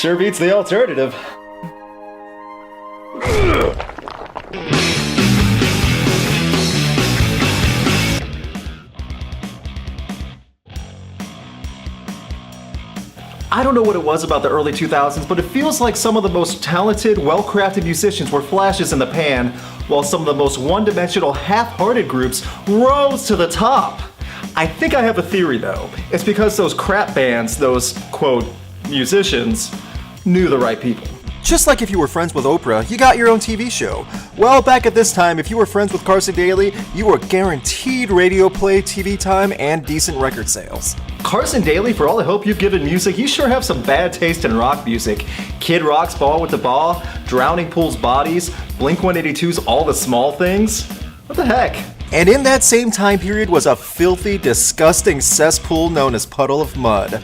Sure beats the alternative. I don't know what it was about the early 2000s, but it feels like some of the most talented, well-crafted musicians were flashes in the pan, while some of the most one-dimensional, half-hearted groups rose to the top. I think I have a theory though. It's because those crap bands, those, quote, musicians, knew the right people. Just like if you were friends with Oprah, you got your own TV show. Well, back at this time, if you were friends with Carson Daly, you were guaranteed radio play, TV time, and decent record sales. Carson Daly, for all the hope you've given music, you sure have some bad taste in rock music. Kid Rock's Ball with the Ball, Drowning Pool's Bodies, Blink-182's All the Small Things. What the heck? And in that same time period was a filthy, disgusting cesspool known as Puddle of Mud.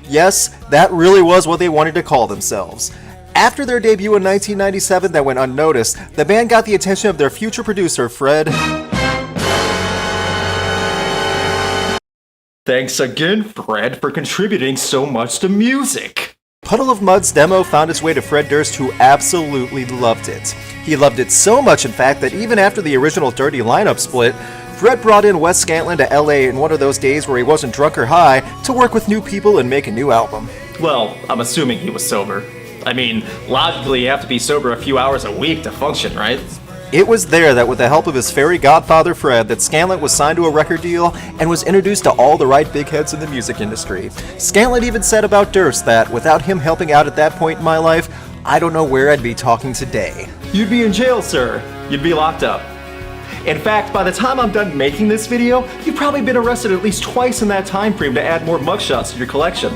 Yes, that really was what they wanted to call themselves. After their debut in 1997 that went unnoticed, the band got the attention of their future producer, Fred. Thanks again, Fred, for contributing so much to music. Puddle of Mud's demo found its way to Fred Durst, who absolutely loved it. He loved it so much, in fact, that even after the original Dirty lineup split, Fred brought in Wes Scantlin to LA in one of those days where he wasn't drunk or high to work with new people and make a new album. Well, I'm assuming he was sober. I mean, logically you have to be sober a few hours a week to function, right? It was there that with the help of his fairy godfather Fred that Scantlin was signed to a record deal and was introduced to all the right big heads in the music industry. Scantlin even said about Durst that without him helping out at that point in my life, I don't know where I'd be talking today. You'd be in jail, sir. You'd be locked up. In fact, by the time I'm done making this video, you've probably been arrested at least twice in that time frame to add more mugshots to your collection.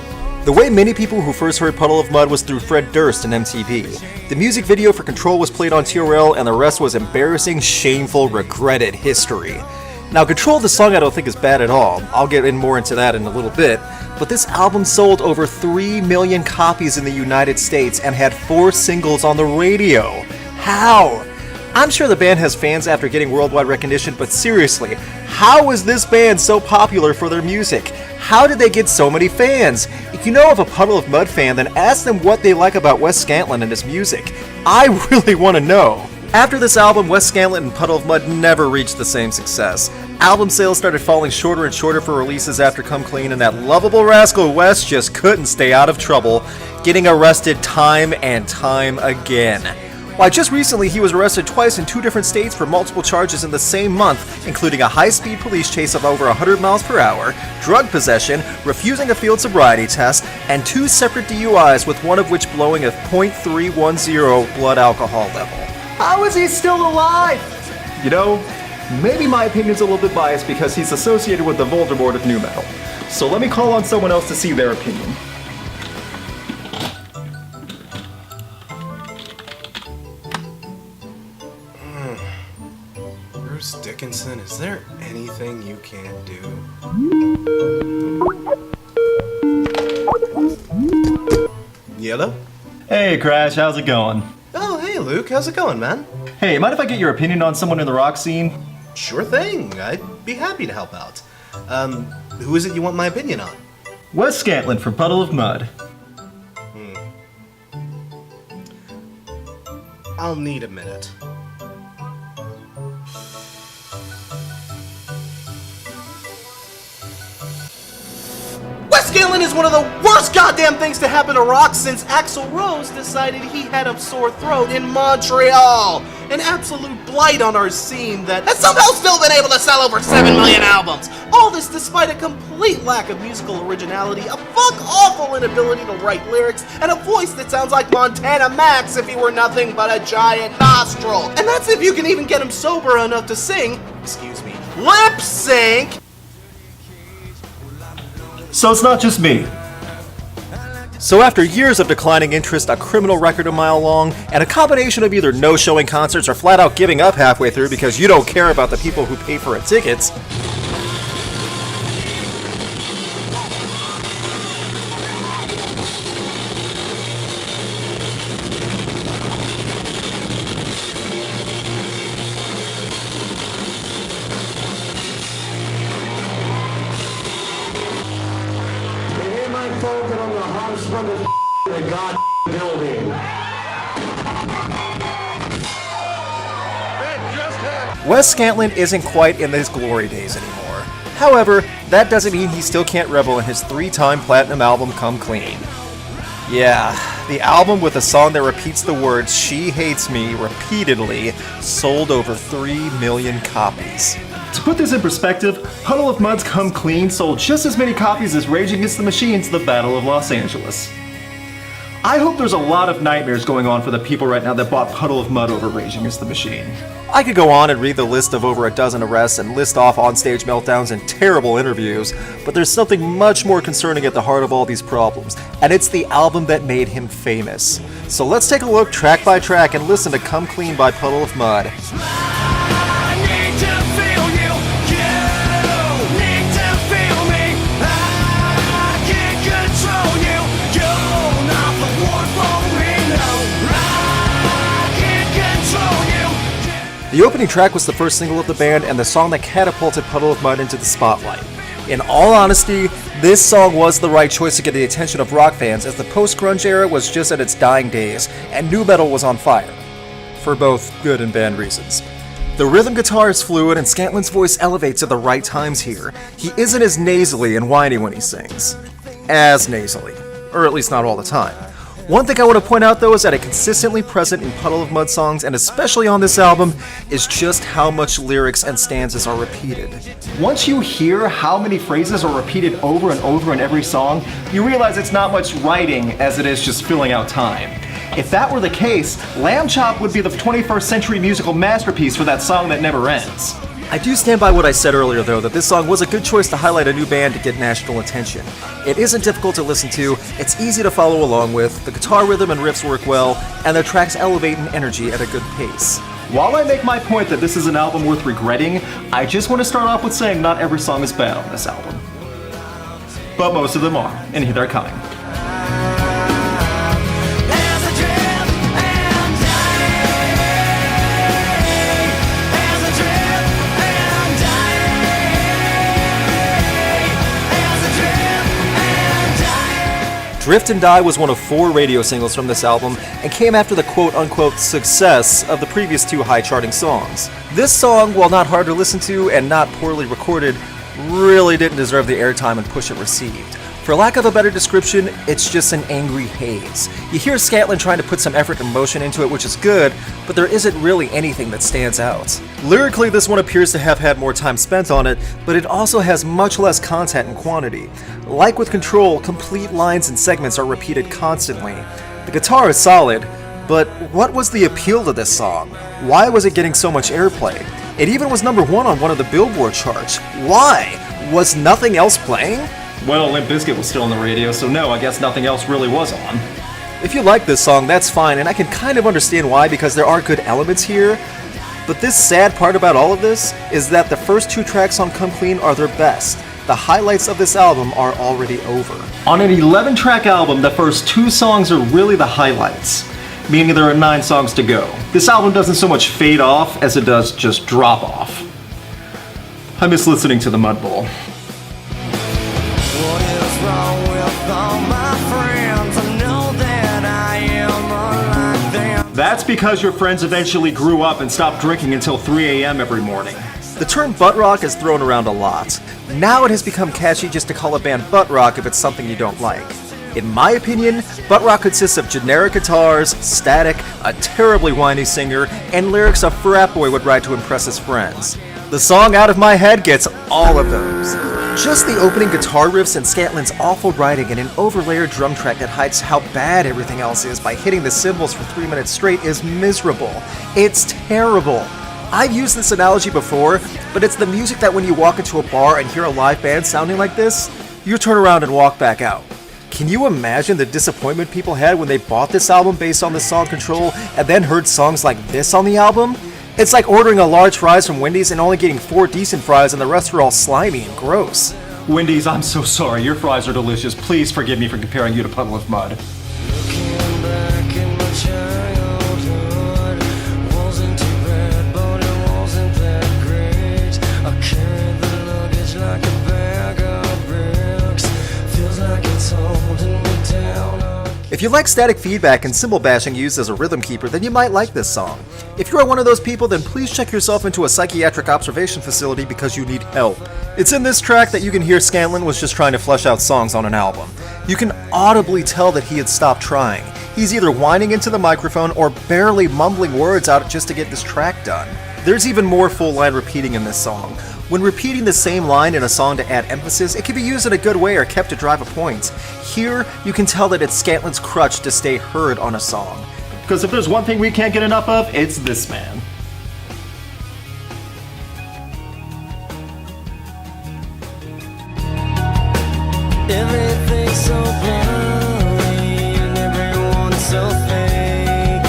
The way many people who first heard Puddle of Mud was through Fred Durst and MTV. The music video for Control was played on TRL and the rest was embarrassing, shameful, regretted history. Now Control, the song, I don't think is bad at all. I'll get in more into that in a little bit. But this album sold over 3 million copies in the United States and had 4 singles on the radio. How? I'm sure the band has fans after getting worldwide recognition, but seriously, how was this band so popular for their music? How did they get so many fans? If you know of a Puddle of Mud fan, then ask them what they like about Wes Scantlin and his music. I really want to know. After this album, Wes Scantlin and Puddle of Mud never reached the same success. Album sales started falling shorter and shorter for releases after Come Clean, and that lovable rascal Wes just couldn't stay out of trouble, getting arrested time and time again. Why, just recently he was arrested twice in 2 different states for multiple charges in the same month, including a high-speed police chase of over 100 miles per hour, drug possession, refusing a field sobriety test, and 2 separate DUIs, with one of which blowing a .310 blood alcohol level. How is he still alive? You know, maybe my opinion's a little bit biased because he's associated with the Voldemort of nu metal. So let me call on someone else to see their opinion. Bruce Dickinson, is there anything you can't do? Yellow? Hey Crash, how's it going? Oh, hey Luke, how's it going, man? Hey, mind if I get your opinion on someone in the rock scene? Sure thing, I'd be happy to help out. Who is it you want my opinion on? Wes Scantlin from Puddle of Mud. I'll need a minute. Wes Scantlin is one of the worst goddamn things to happen to rock since Axl Rose decided he had a sore throat in Montreal. An absolute blight on our scene that has somehow still been able to sell over 7 million albums. All this despite a complete lack of musical originality, a fuck-awful inability to write lyrics, and a voice that sounds like Montana Max if he were nothing but a giant nostril. And that's if you can even get him sober enough to sing, excuse me, lip sync. So it's not just me. So after years of declining interest, a criminal record a mile long, and a combination of either no showing concerts or flat out giving up halfway through because you don't care about the people who pay for tickets, from this in the god building. Wes Scantlin isn't quite in his glory days anymore. However, that doesn't mean he still can't revel in his 3-time platinum album Come Clean. Yeah, the album with a song that repeats the words "She Hates Me" repeatedly sold over 3 million copies. To put this in perspective, Puddle of Mud's Come Clean sold just as many copies as Rage Against the Machine's The Battle of Los Angeles. I hope there's a lot of nightmares going on for the people right now that bought Puddle of Mud over Rage Against the Machine. I could go on and read the list of over a dozen arrests and list off onstage meltdowns and terrible interviews, but there's something much more concerning at the heart of all these problems, and it's the album that made him famous. So let's take a look track by track and listen to Come Clean by Puddle of Mud. The opening track was the first single of the band and the song that catapulted Puddle of Mud into the spotlight. In all honesty, this song was the right choice to get the attention of rock fans, as the post-grunge era was just at its dying days and nu metal was on fire. For both good and bad reasons. The rhythm guitar is fluid and Scantlin's voice elevates at the right times here. He isn't as nasally and whiny when he sings. As nasally. Or at least not all the time. One thing I want to point out though is that it consistently present in Puddle of Mud songs, and especially on this album, is just how much lyrics and stanzas are repeated. Once you hear how many phrases are repeated over and over in every song, you realize it's not much writing as it is just filling out time. If that were the case, Lamb Chop would be the 21st century musical masterpiece for that song that never ends. I do stand by what I said earlier though, that this song was a good choice to highlight a new band to get national attention. It isn't difficult to listen to, it's easy to follow along with, the guitar rhythm and riffs work well, and the tracks elevate in energy at a good pace. While I make my point that this is an album worth regretting, I just want to start off with saying not every song is bad on this album. But most of them are, and here they're coming. Drift and Die was one of 4 radio singles from this album and came after the quote-unquote success of the previous 2 high-charting songs. This song, while not hard to listen to and not poorly recorded, really didn't deserve the airtime and push it received. For lack of a better description, it's just an angry haze. You hear Scantlin trying to put some effort and emotion into it, which is good, but there isn't really anything that stands out. Lyrically, this one appears to have had more time spent on it, but it also has much less content and quantity. Like with Control, complete lines and segments are repeated constantly. The guitar is solid, but what was the appeal to this song? Why was it getting so much airplay? It even was number 1 on one of the Billboard charts. Why? Was nothing else playing? Well, Limp Bizkit was still on the radio, so no, I guess nothing else really was on. If you like this song, that's fine, and I can kind of understand why, because there are good elements here. But this sad part about all of this is that the first 2 tracks on Come Clean are their best. The highlights of this album are already over. On an 11-track album, the first 2 songs are really the highlights, meaning there are 9 songs to go. This album doesn't so much fade off as it does just drop off. I miss listening to the Mud Bowl. What is wrong with all my friends? I know that I am unlike them. That's because your friends eventually grew up and stopped drinking until 3 a.m. every morning. The term butt rock is thrown around a lot. Now it has become catchy just to call a band butt rock if it's something you don't like. In my opinion, butt rock consists of generic guitars, static, a terribly whiny singer, and lyrics a frat boy would write to impress his friends. The song Out of My Head gets all of those. Just the opening guitar riffs and Scantlin's awful writing and an overlayered drum track that hides how bad everything else is by hitting the cymbals for 3 minutes straight is miserable. It's terrible. I've used this analogy before, but it's the music that when you walk into a bar and hear a live band sounding like this, you turn around and walk back out. Can you imagine the disappointment people had when they bought this album based on the song Control and then heard songs like this on the album? It's like ordering a large fries from Wendy's and only getting 4 decent fries and the rest are all slimy and gross. Wendy's, I'm so sorry. Your fries are delicious. Please forgive me for comparing you to Puddle of Mud. Looking back in my childhood, wasn't too bad, but it wasn't that great. I carried the luggage like a bag of bricks. Feels like it's holding me down. If you like static feedback and cymbal bashing used as a rhythm keeper, then you might like this song. If you are one of those people, then please check yourself into a psychiatric observation facility because you need help. It's in this track that you can hear Scantlin was just trying to flesh out songs on an album. You can audibly tell that he had stopped trying. He's either whining into the microphone or barely mumbling words out just to get this track done. There's even more full line repeating in this song. When repeating the same line in a song to add emphasis, it can be used in a good way or kept to drive a point. Here, you can tell that it's Scantlin's crutch to stay heard on a song. Because if there's one thing we can't get enough of, it's this man. Everything's so blurry and everyone's so fake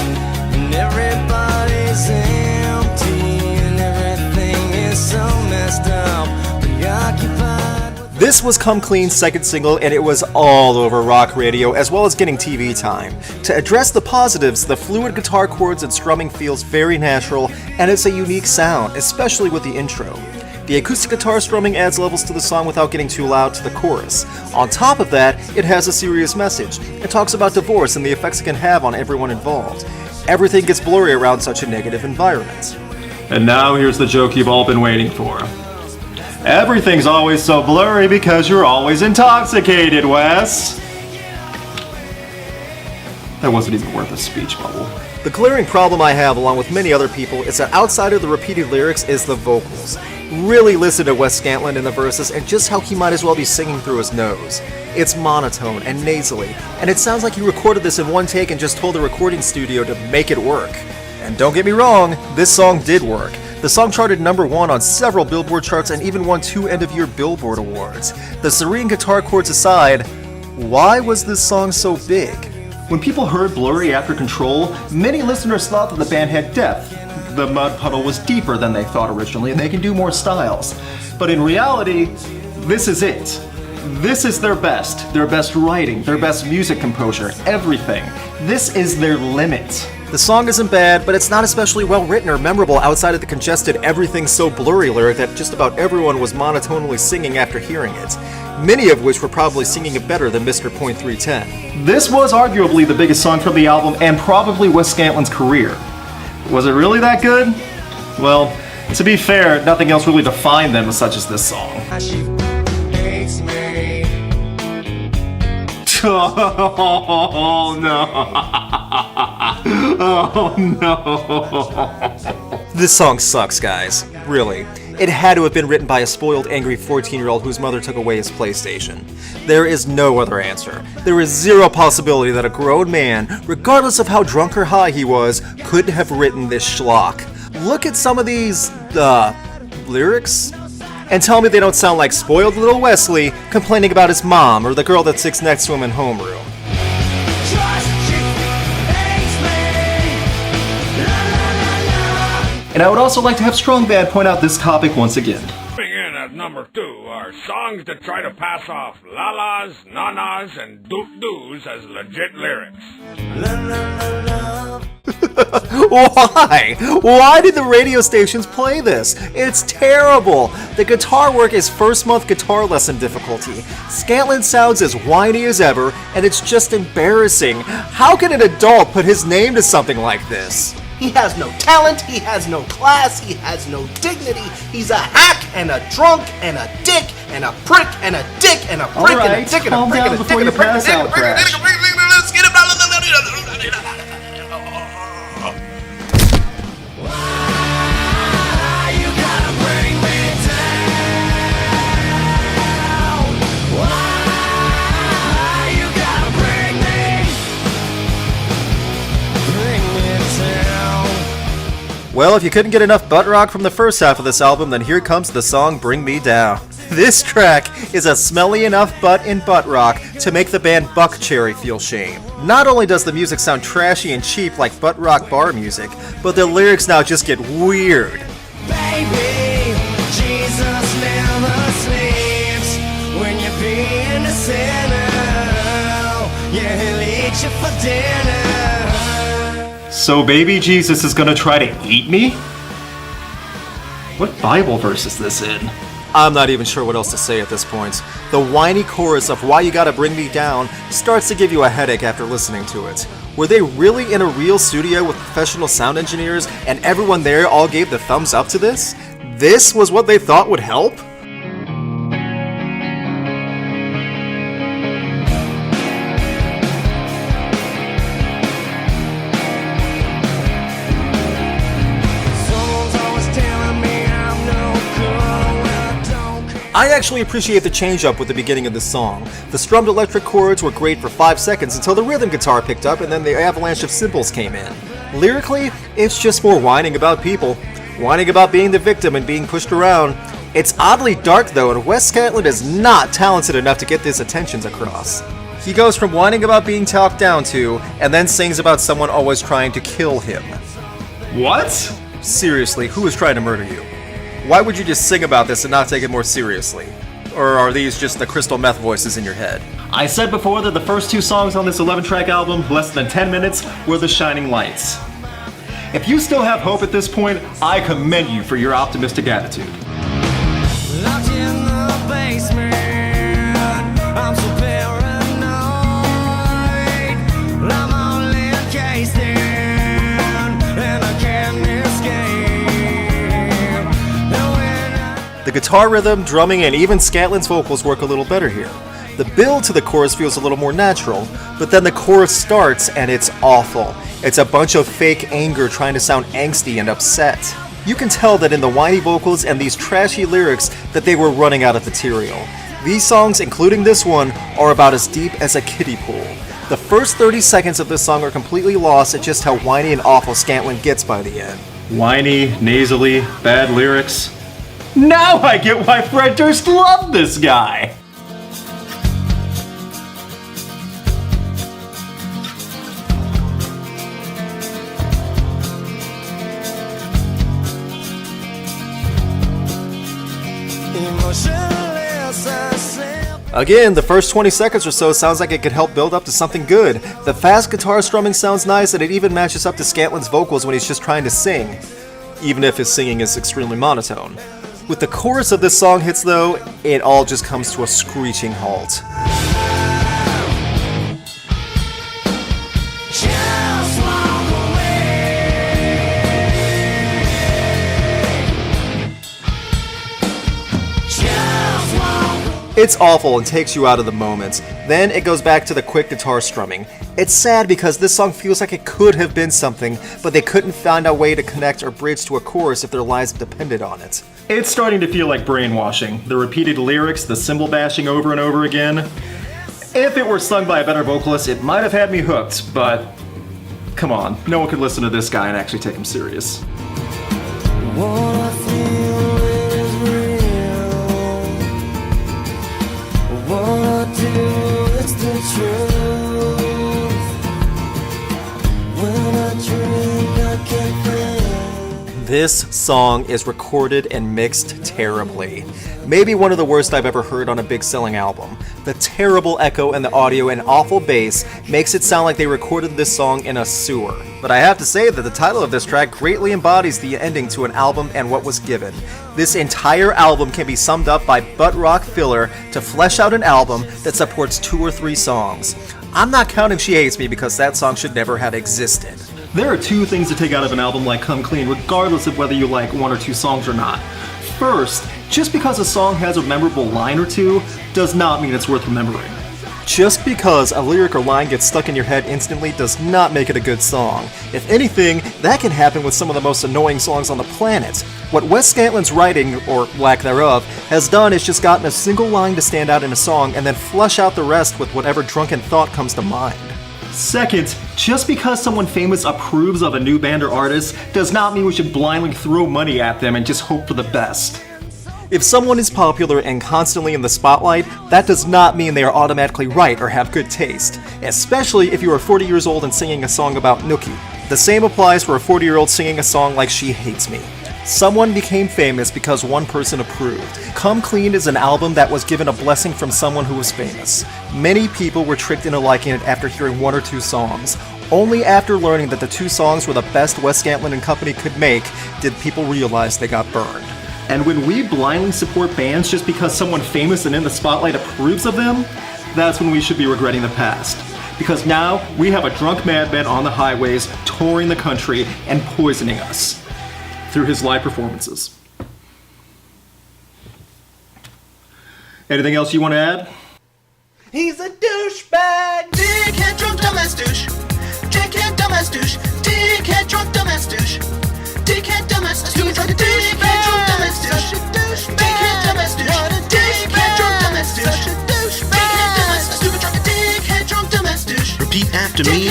and everybody's empty and everything is so messed up, preoccupied with... This was Come Clean's second single, and it was all over rock radio as well as getting TV time. To address the positives, the fluid guitar chords and strumming feels very natural, and it's a unique sound, especially with the intro. The acoustic guitar strumming adds levels to the song without getting too loud to the chorus. On top of that, it has a serious message. It talks about divorce and the effects it can have on everyone involved. Everything gets blurry around such a negative environment. And now here's the joke you've all been waiting for. Everything's always so blurry because you're always intoxicated, Wes. That wasn't even worth a speech bubble. The glaring problem I have, along with many other people, is that outside of the repeated lyrics is the vocals. Really listen to Wes Scantlin in the verses and just how he might as well be singing through his nose. It's monotone and nasally, and it sounds like he recorded this in one take and just told the recording studio to make it work. And don't get me wrong, this song did work. The song charted #1 on several Billboard charts and even won 2 end-of-year Billboard awards. The serene guitar chords aside, why was this song so big? When people heard Blurry after Control, many listeners thought that the band had depth. The Mud Puddle was deeper than they thought originally, and they can do more styles. But in reality, this is it. This is their best writing, their best music composure, everything. This is their limit. The song isn't bad, but it's not especially well written or memorable outside of the congested "everything's so blurry" lyric that just about everyone was monotonally singing after hearing it. Many of which were probably singing it better than Mr. .310. This was arguably the biggest song from the album and probably Wes Scantlin's career. Was it really that good? Well, to be fair, nothing else really defined them such as this song. She hates me. Oh no. Oh no. This song sucks, guys. Really. It had to have been written by a spoiled, angry 14-year-old whose mother took away his PlayStation. There is no other answer. There is zero possibility that a grown man, regardless of how drunk or high he was, could have written this schlock. Look at some of these, lyrics, and tell me they don't sound like spoiled little Wesley complaining about his mom or the girl that sits next to him in homeroom. And I would also like to have Strong Bad point out this topic once again. Coming in at number 2 are songs that try to pass off la-las, na-nas, and doot-doos as legit lyrics. Why? Why did the radio stations play this? It's terrible! The guitar work is first month guitar lesson difficulty. Scantlin sounds as whiny as ever, and it's just embarrassing. How can an adult put his name to something like this? He has no talent, he has no class, he has no dignity. He's a hack and a drunk and a dick and a prick and a dick and a prick and a dick and a prick and a dick and a prick and a dick and a prick and a dick and a prick and a dick. Let's get about Well, if you couldn't get enough butt rock from the first half of this album, then here comes the song Bring Me Down. This track is a smelly enough butt in butt rock to make the band Buckcherry feel shame. Not only does the music sound trashy and cheap like butt rock bar music, but the lyrics now just get weird. Baby, Jesus never sleeps when you're being a sinner. Yeah, he'll eat you for dinner. So baby Jesus is gonna try to eat me? What Bible verse is this in? I'm not even sure what else to say at this point. The whiny chorus of Why You Gotta Bring Me Down starts to give you a headache after listening to it. Were they really in a real studio with professional sound engineers and everyone there all gave the thumbs up to this? This was what they thought would help? I actually appreciate the change-up with the beginning of this song. The strummed electric chords were great for 5 seconds until the rhythm guitar picked up and then the avalanche of cymbals came in. Lyrically, it's just more whining about people. Whining about being the victim and being pushed around. It's oddly dark though, and Wes Scantlin is not talented enough to get his attentions across. He goes from whining about being talked down to, and then sings about someone always trying to kill him. What? Seriously, who is trying to murder you? Why would you just sing about this and not take it more seriously? Or are these just the crystal meth voices in your head? I said before that the first 2 songs on this 11-track album, less than 10 minutes, were the shining lights. If you still have hope at this point, I commend you for your optimistic attitude. Locked in the basement, I'm so paranoid. I'm only encased in, and I can't escape. And when The guitar rhythm, drumming, and even Scantlin's vocals work a little better here. The build to the chorus feels a little more natural, but then the chorus starts and it's awful. It's a bunch of fake anger trying to sound angsty and upset. You can tell that in the whiny vocals and these trashy lyrics that they were running out of material. These songs, including this one, are about as deep as a kiddie pool. The first 30 seconds of this song are completely lost at just how whiny and awful Scantlin gets by the end. Whiny, nasally, bad lyrics. Now I get why Fred Durst loved this guy! Again, the first 20 seconds or so sounds like it could help build up to something good. The fast guitar strumming sounds nice, and it even matches up to Scantlin's vocals when he's just trying to sing, even if his singing is extremely monotone. With the chorus of this song hits though, it all just comes to a screeching halt. It's awful and takes you out of the moment. Then it goes back to the quick guitar strumming. It's sad because this song feels like it could have been something, but they couldn't find a way to connect or bridge to a chorus if their lives depended on it. It's starting to feel like brainwashing. The repeated lyrics, the cymbal bashing over and over again. If it were sung by a better vocalist, it might have had me hooked, but come on, no one could listen to this guy and actually take him serious. what I feel is real. What I do, it's the truth. When I drink, I can't think. This song is recorded and mixed terribly. Maybe one of the worst I've ever heard on a big selling album. The terrible echo in the audio and awful bass makes it sound like they recorded this song in a sewer. But I have to say that the title of this track greatly embodies the ending to an album and what was given. This entire album can be summed up by butt rock filler to flesh out an album that supports 2 or 3 songs. I'm not counting She Hates Me because that song should never have existed. There are 2 things to take out of an album like Come Clean, regardless of whether you like 1 or 2 songs or not. First, just because a song has a memorable line or 2 does not mean it's worth remembering. Just because a lyric or line gets stuck in your head instantly does not make it a good song. If anything, that can happen with some of the most annoying songs on the planet. What Wes Scantlin's writing, or lack thereof, has done is just gotten a single line to stand out in a song and then flush out the rest with whatever drunken thought comes to mind. Second, just because someone famous approves of a new band or artist does not mean we should blindly throw money at them and just hope for the best. If someone is popular and constantly in the spotlight, that does not mean they are automatically right or have good taste, especially if you are 40 years old and singing a song about Nookie. The same applies for a 40-year-old singing a song like She Hates Me. Someone became famous because one person approved. Come Clean is an album that was given a blessing from someone who was famous. Many people were tricked into liking it after hearing 1 or 2 songs. Only after learning that the 2 songs were the best Wes Scantlin and company could make did people realize they got burned. And when we blindly support bands just because someone famous and in the spotlight approves of them, that's when we should be regretting the past. Because now we have a drunk madman on the highways touring the country and poisoning us through his live performances. Anything else you want to add? He's a douchebag. Dickhead, drunk, dumbass douche. Dickhead, dumbass douche. Dickhead, drunk, dumbass douche. Dickhead, dumbass douche. Dickhead, drunk, dumbass douche. Dickhead, dumbass douche. Dickhead, drunk, dumbass douche. Dickhead, dumbass douche. Stupid drunk, dickhead, drunk, dumbass douche. Repeat after me.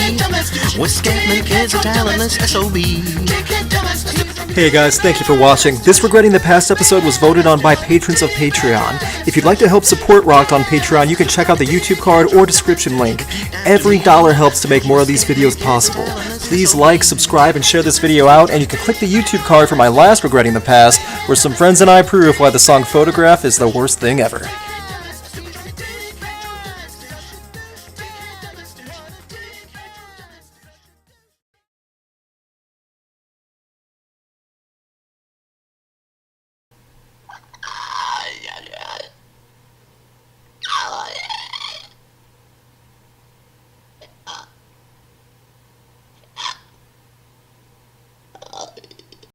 Wes Scantlin is a talentless SOB. Dickhead, dumbass douche. Hey guys, thank you for watching. This Regretting the Past episode was voted on by patrons of Patreon. If you'd like to help support Rocked on Patreon, you can check out the YouTube card or description link. Every dollar helps to make more of these videos possible. Please like, subscribe, and share this video out, and you can click the YouTube card for my last Regretting the Past, where some friends and I prove why the song Photograph is the worst thing ever.